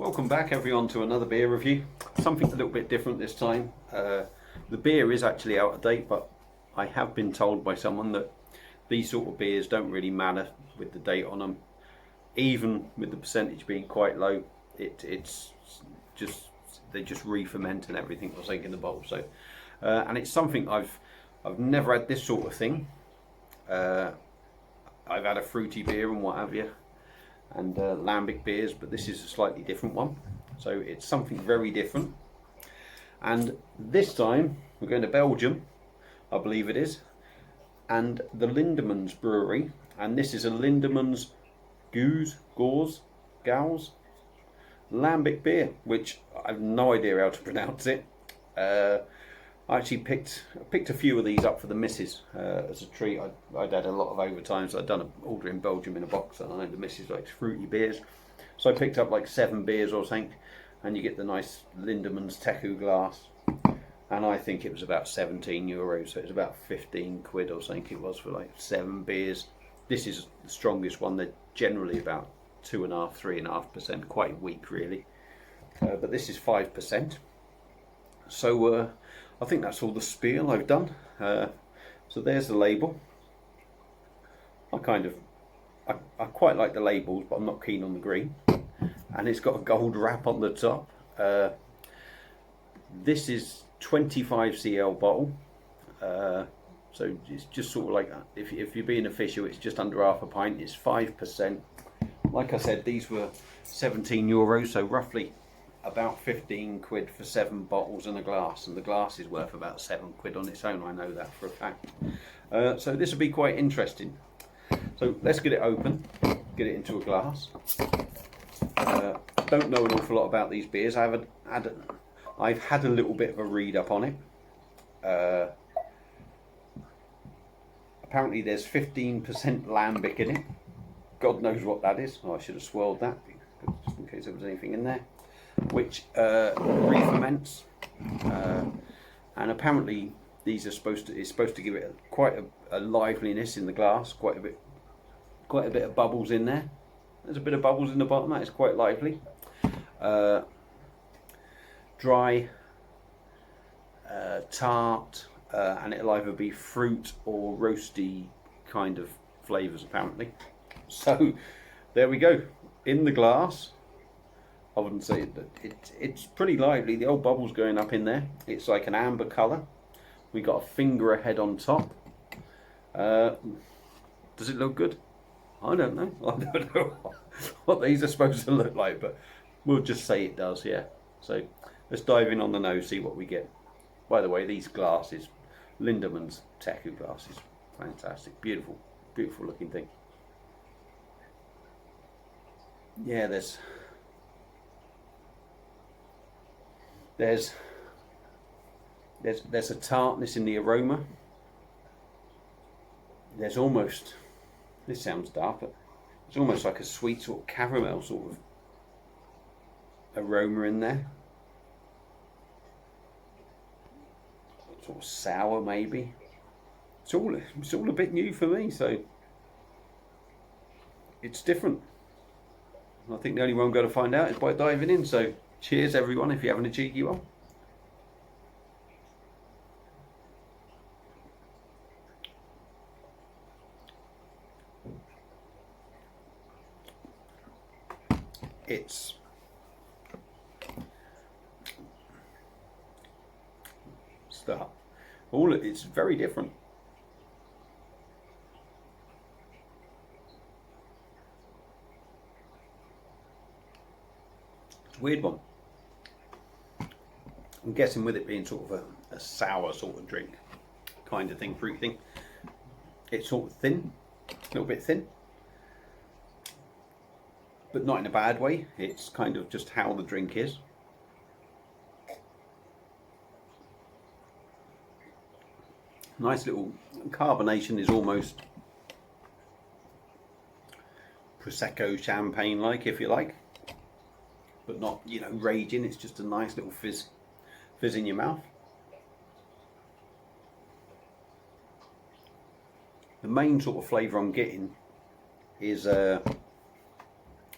Welcome back everyone to another beer review. Something a little bit different this time. The beer is actually out of date, but I have been told by someone that these sort of beers don't really matter with the date on them. Even with the percentage being quite low, it's just, they just re-ferment and everything was like in the bottle. So and it's something I've never had this sort of thing. I've had a fruity beer and what have you, and lambic beers, but this is a slightly different one. So it's something very different. And this time we're going to Belgium, I believe it is, and the Lindemans brewery. And this is a Lindemans Gueuze lambic beer, which I have no idea how to pronounce it. I actually picked a few of these up for the missus as a treat. I'd had a lot of overtime, so I'd done an order in Belgium in a box, and I know the missus likes fruity beers, so I picked up like 7 beers or something, and you get the nice Lindemans Teku glass, and I think it was about €17, so it's about 15 quid or something it was for like 7 beers. This is the strongest one. They're generally about 2.5%, 3.5%, quite weak really, but this is 5%. So I think that's all the spiel I've done. So there's the label. I quite like the labels, but I'm not keen on the green. And it's got a gold wrap on the top. This is 25 cl bottle. So it's just sort of like, if you're being official, it's just under half a pint. It's 5%. Like I said, these were €17, so roughly about 15 quid for 7 bottles and a glass, and the glass is worth about 7 quid on its own. I know that for a fact. So this will be quite interesting. So let's get it open, get it into a glass. Don't know an awful lot about these beers. I've had a little bit of a read up on it. Apparently there's 15% lambic in it. God knows what that is. Oh, I should have swirled that just in case there was anything in there, which re-ferments, and apparently these are supposed to give it quite a liveliness in the glass, quite a bit of bubbles in there. There's a bit of bubbles in the bottom. That is quite lively. Dry, tart, and it'll either be fruit or roasty kind of flavours apparently. So there we go, in the glass. I wouldn't say it's pretty lively. The old bubbles going up in there. It's like an amber colour. We got a finger ahead on top. Does it look good? I don't know. I don't know what these are supposed to look like, but we'll just say it does. Yeah. So let's dive in on the nose, see what we get. By the way, these glasses, Lindemans Teku glasses, fantastic, beautiful, beautiful looking thing. Yeah, there's a tartness in the aroma. There's almost, this sounds dark, but it's almost like a sweet sort of caramel sort of aroma in there. Sort of sour maybe. It's all a bit new for me, so it's different. I think the only way I'm going to find out is by diving in. So cheers everyone if you're having a cheeky one. It's it's very different. Weird one. I'm guessing with it being sort of a sour sort of drink kind of thing, fruit thing, it's sort of thin, a little bit thin, but not in a bad way. It's kind of just how the drink is. Nice little carbonation, is almost Prosecco champagne like, if you like, but not, you know, raging. It's just a nice little fizz in your mouth. The main sort of flavour I'm getting is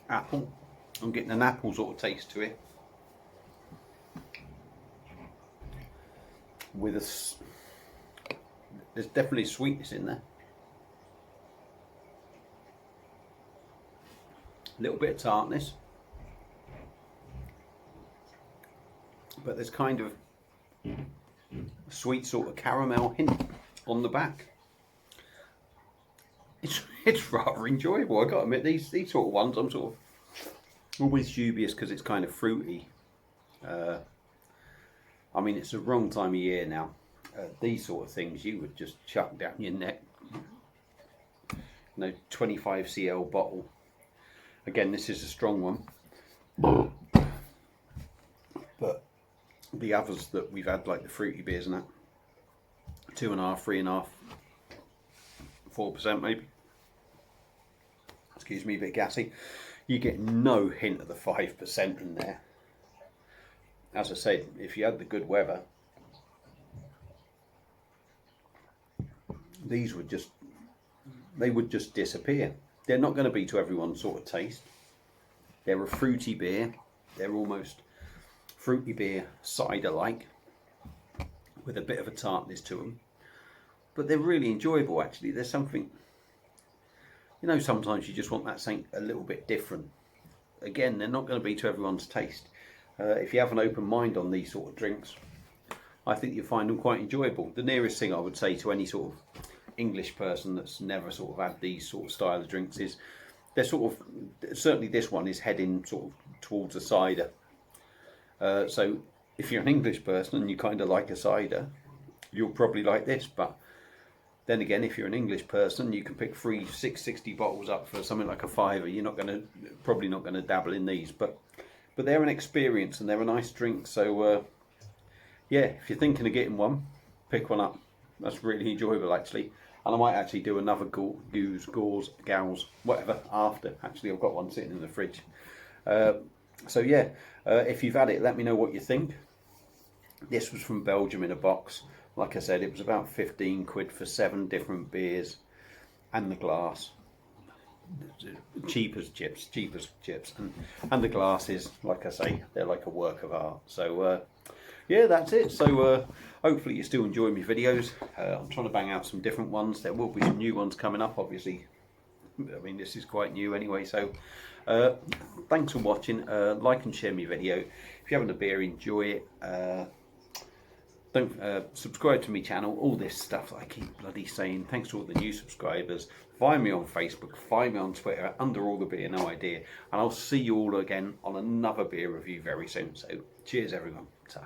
apple I'm getting an apple sort of taste to it, with there's definitely sweetness in there, a little bit of tartness, but there's kind of a sweet sort of caramel hint on the back. It's rather enjoyable. I got to admit, these sort of ones, I'm sort of always dubious because it's kind of fruity. I mean, it's the wrong time of year now. These sort of things you would just chuck down your neck. 25 cl bottle. Again, this is a strong one, but the others that we've had, like the fruity beers and that, 2.5%, 3.5%, 4% maybe. Excuse me, a bit gassy. You get no hint of the 5% in there. As I said, if you had the good weather, these would just disappear. They're not going to be to everyone's sort of taste. They're a fruity beer. They're almost fruity beer cider-like, with a bit of a tartness to them. But they're really enjoyable, actually. There's something, sometimes you just want that something a little bit different. Again, they're not going to be to everyone's taste. If you have an open mind on these sort of drinks, I think you'll find them quite enjoyable. The nearest thing I would say to any sort of English person that's never sort of had these sort of style of drinks is they're sort of, certainly this one is heading sort of towards a cider. So if you're an English person and you kind of like a cider, you'll probably like this. But then again, if you're an English person, you can pick 3 660 bottles up for something like a £5. You're probably not going to dabble in these, but they're an experience and they're a nice drink. So yeah, if you're thinking of getting one, pick one up. That's really enjoyable, actually. And I might actually do another Gueuze, Gauze, whatever, after. Actually, I've got one sitting in the fridge. So yeah, if you've had it, let me know what you think. This was from Belgium in a box. Like I said, it was about 15 quid for 7 different beers and the glass. Cheap as chips. And the glasses, like I say, they're like a work of art. So yeah, that's it. So hopefully you still enjoy my videos. I'm trying to bang out some different ones. There will be some new ones coming up, obviously. I mean, this is quite new anyway. So thanks for watching. Like and share my video. If you're having a beer, enjoy it. Don't subscribe to my channel, all this stuff that I keep bloody saying. Thanks to all the new subscribers. Find me on Facebook, find me on Twitter, under all the beer, no idea. And I'll see you all again on another beer review very soon. So cheers everyone. Ta.